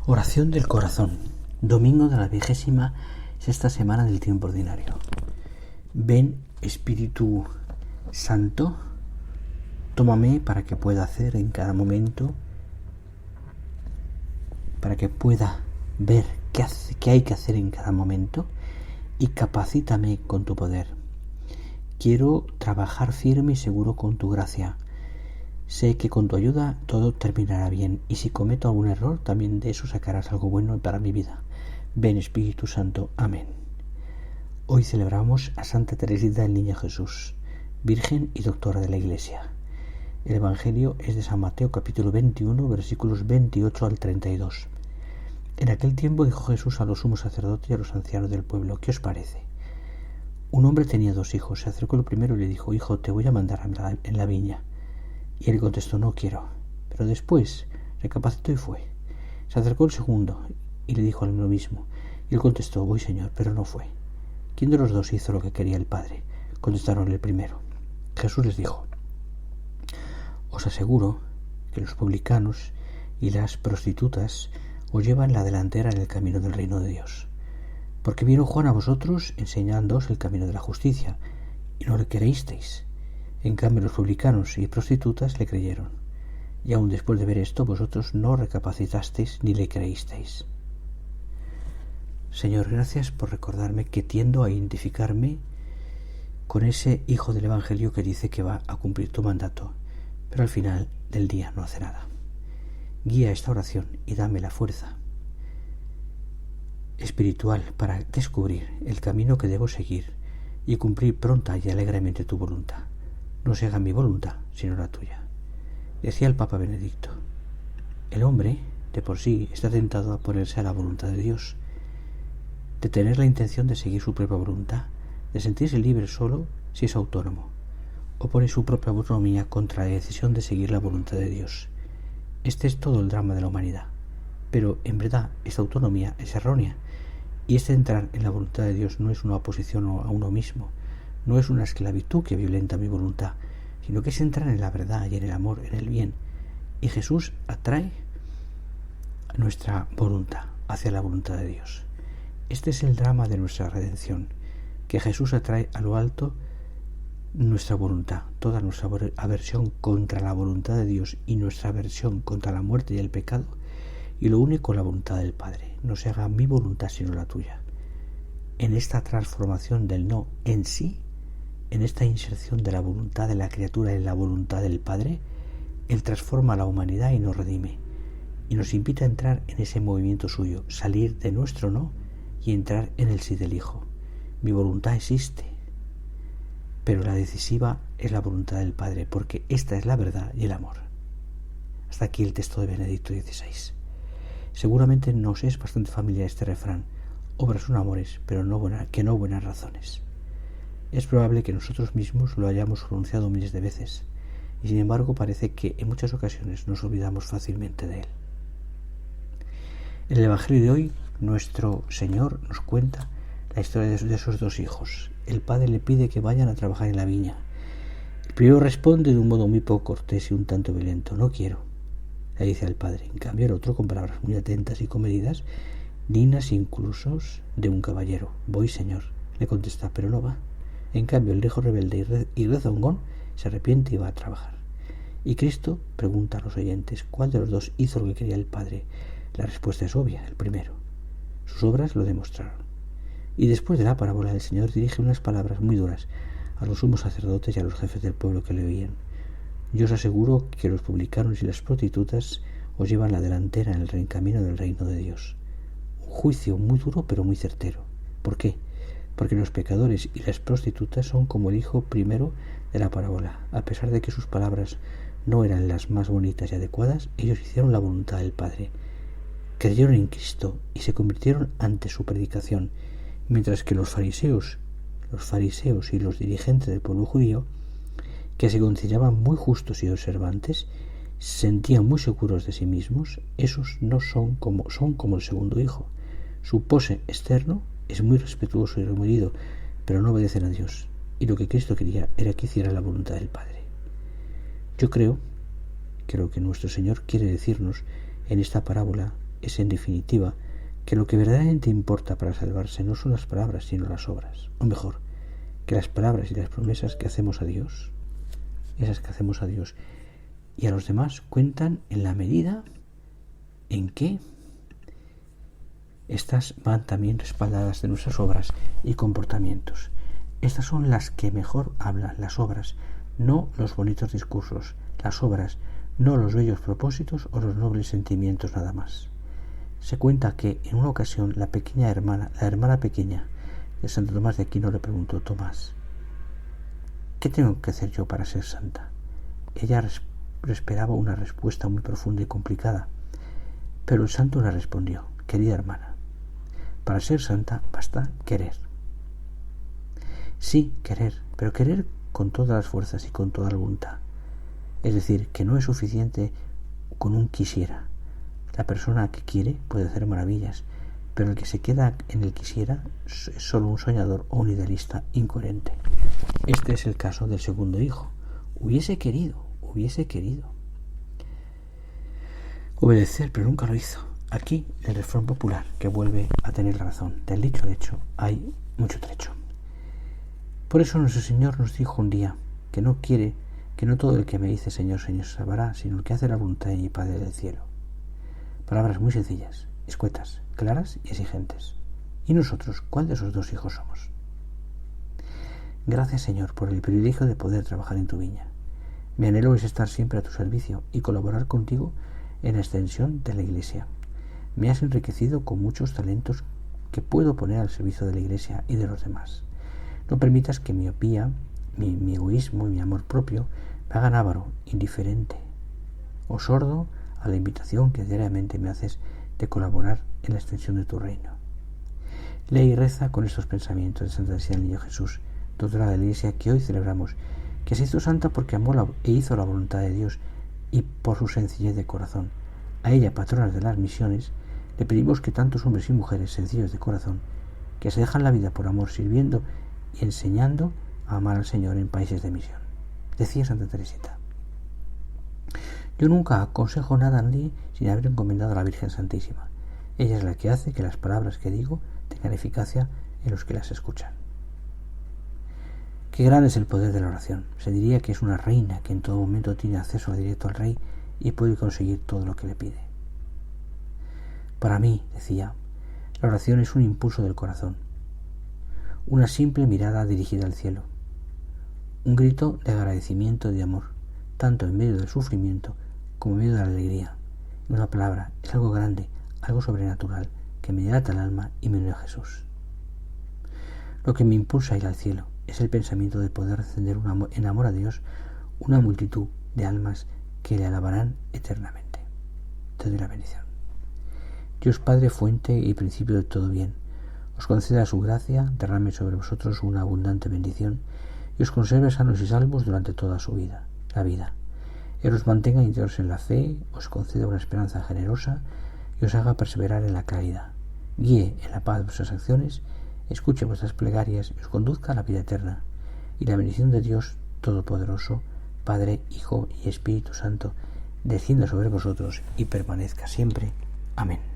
Oración del corazón. Domingo de la 26ª semana del tiempo ordinario. Ven, Espíritu Santo, tómame para que pueda hacer en cada momento, para que pueda ver qué hay que hacer en cada momento, y capacítame con tu poder. Quiero trabajar firme y seguro con tu gracia. Sé que con tu ayuda todo terminará bien, y si cometo algún error, también de eso sacarás algo bueno para mi vida. Ven, Espíritu Santo. Amén. Hoy celebramos a Santa Teresita del Niño Jesús, Virgen y Doctora de la Iglesia. El Evangelio es de San Mateo, capítulo 21, versículos 28 al 32. En aquel tiempo dijo Jesús a los sumos sacerdotes y a los ancianos del pueblo: ¿Qué os parece? Un hombre tenía 2 hijos. Se acercó el primero y le dijo: Hijo, te voy a mandar en la viña. Y él contestó: No quiero. Pero después recapacitó y fue. Se acercó el segundo y le dijo lo mismo. Y él contestó: Voy, Señor, pero no fue. ¿Quién de los 2 hizo lo que quería el Padre? Contestaron el primero. Jesús les dijo: Os aseguro que los publicanos y las prostitutas os llevan la delantera en el camino del reino de Dios. Porque vino Juan a vosotros enseñándoos el camino de la justicia, y no le creísteis. En cambio, los publicanos y prostitutas le creyeron. Y aun después de ver esto, vosotros no recapacitasteis ni le creísteis. Señor, gracias por recordarme que tiendo a identificarme con ese hijo del Evangelio que dice que va a cumplir tu mandato, pero al final del día no hace nada. Guía esta oración y dame la fuerza espiritual para descubrir el camino que debo seguir y cumplir pronta y alegremente tu voluntad. No se haga mi voluntad, sino la tuya. Decía el Papa Benedicto: el hombre, de por sí, está tentado a ponerse a la voluntad de Dios, de tener la intención de seguir su propia voluntad, de sentirse libre solo si es autónomo, o pone su propia autonomía contra la decisión de seguir la voluntad de Dios. Este es todo el drama de la humanidad. Pero, en verdad, esta autonomía es errónea, y este entrar en la voluntad de Dios no es una oposición a uno mismo, no es una esclavitud que violenta mi voluntad, sino que es entrar en la verdad y en el amor, en el bien. Y Jesús atrae nuestra voluntad hacia la voluntad de Dios. Este es el drama de nuestra redención, que Jesús atrae a lo alto nuestra voluntad, toda nuestra aversión contra la voluntad de Dios y nuestra aversión contra la muerte y el pecado, y lo une con la voluntad del Padre. No se haga mi voluntad sino la tuya. En esta transformación del no en sí, en esta inserción de la voluntad de la criatura en la voluntad del Padre, Él transforma a la humanidad y nos redime, y nos invita a entrar en ese movimiento suyo, salir de nuestro no y entrar en el sí del Hijo. Mi voluntad existe, pero la decisiva es la voluntad del Padre, porque esta es la verdad y el amor. Hasta aquí el texto de Benedicto XVI. Seguramente nos es bastante familiar este refrán: obras son amores, pero no buenas razones. Es probable que nosotros mismos lo hayamos pronunciado miles de veces, y sin embargo parece que en muchas ocasiones nos olvidamos fácilmente de él. En el Evangelio de hoy, nuestro Señor nos cuenta la historia de esos 2 hijos. El padre le pide que vayan a trabajar en la viña. El primero responde de un modo muy poco cortés y un tanto violento: no quiero. Le dice al padre. En cambio, el otro, con palabras muy atentas y comedidas, dignas incluso de un caballero: voy, Señor. Le contesta, pero no va. En cambio, el hijo rebelde y rezongón se arrepiente y va a trabajar. Y Cristo pregunta a los oyentes: ¿cuál de los 2 hizo lo que quería el Padre? La respuesta es obvia: el primero. Sus obras lo demostraron. Y después de la parábola, el Señor dirige unas palabras muy duras a los sumos sacerdotes y a los jefes del pueblo que le oían: yo os aseguro que los publicanos y las prostitutas os llevan la delantera en el camino del reino de Dios. Un juicio muy duro pero muy certero. ¿Por qué? Porque los pecadores y las prostitutas son como el hijo primero de la parábola. A pesar de que sus palabras no eran las más bonitas y adecuadas, ellos hicieron la voluntad del Padre. Creyeron en Cristo y se convirtieron ante su predicación, mientras que los fariseos y los dirigentes del pueblo judío, que se consideraban muy justos y observantes, se sentían muy seguros de sí mismos. Esos no son como el segundo hijo. Su pose externo es muy respetuoso y removido, pero no obedecen a Dios, y lo que Cristo quería era que hiciera la voluntad del Padre. Yo creo que lo que nuestro Señor quiere decirnos en esta parábola es en definitiva que lo que verdaderamente importa para salvarse no son las palabras sino las obras, o mejor, que las palabras y las promesas que hacemos a Dios, esas que hacemos a Dios y a los demás, cuentan en la medida en que estas van también respaldadas de nuestras obras y comportamientos. Estas son las que mejor hablan, las obras, no los bonitos discursos, las obras, no los bellos propósitos o los nobles sentimientos nada más. Se cuenta que en una ocasión la hermana pequeña de Santo Tomás de Aquino le preguntó: Tomás, ¿qué tengo que hacer yo para ser santa? Ella esperaba una respuesta muy profunda y complicada, pero el santo le respondió: querida hermana, para ser santa basta querer. Sí, querer, pero querer con todas las fuerzas y con toda la voluntad. Es decir, que no es suficiente con un quisiera. La persona que quiere puede hacer maravillas, pero el que se queda en el quisiera es solo un soñador o un idealista incoherente. Este es el caso del segundo hijo. Hubiese querido obedecer, pero nunca lo hizo. Aquí el refrán popular que vuelve a tener razón: del dicho al hecho hay mucho trecho. Por eso nuestro Señor nos dijo un día que no todo el que me dice Señor, Señor se salvará, sino el que hace la voluntad de mi Padre del cielo. Palabras muy sencillas, escuetas, claras y exigentes. ¿Y nosotros cuál de esos dos hijos somos? Gracias, Señor, por el privilegio de poder trabajar en tu viña. Mi anhelo es estar siempre a tu servicio y colaborar contigo en la extensión de la Iglesia. Me has enriquecido con muchos talentos que puedo poner al servicio de la Iglesia y de los demás. No permitas que mi miopía, mi egoísmo y mi amor propio me hagan avaro, indiferente o sordo a la invitación que diariamente me haces de colaborar en la extensión de tu reino. Lee y reza con estos pensamientos de Santa Teresina del Niño Jesús, doctora de la Iglesia, que hoy celebramos, que se hizo santa porque amó e hizo la voluntad de Dios y por su sencillez de corazón. A ella, patrona de las misiones, le pedimos que tantos hombres y mujeres sencillos de corazón, que se dejan la vida por amor sirviendo y enseñando a amar al Señor en países de misión. Decía Santa Teresita: yo nunca aconsejo nada a nadie sin haber encomendado a la Virgen Santísima. Ella es la que hace que las palabras que digo tengan eficacia en los que las escuchan. Qué grande es el poder de la oración. Se diría que es una reina que en todo momento tiene acceso directo al rey y puede conseguir todo lo que le pide. Para mí, decía, la oración es un impulso del corazón, una simple mirada dirigida al cielo, un grito de agradecimiento y de amor, tanto en medio del sufrimiento como en medio de la alegría. En una palabra, es algo grande, algo sobrenatural, que me dilata el alma y me une a Jesús. Lo que me impulsa a ir al cielo es el pensamiento de poder encender en amor a Dios una multitud de almas que le alabarán eternamente. Te doy la bendición. Dios Padre, fuente y principio de todo bien, os conceda su gracia, derrame sobre vosotros una abundante bendición y os conserve sanos y salvos durante toda la vida. Él os mantenga íntegros en la fe, os conceda una esperanza generosa y os haga perseverar en la caridad. Guíe en la paz vuestras acciones, escuche vuestras plegarias y os conduzca a la vida eterna. Y la bendición de Dios Todopoderoso, Padre, Hijo y Espíritu Santo, descienda sobre vosotros y permanezca siempre. Amén.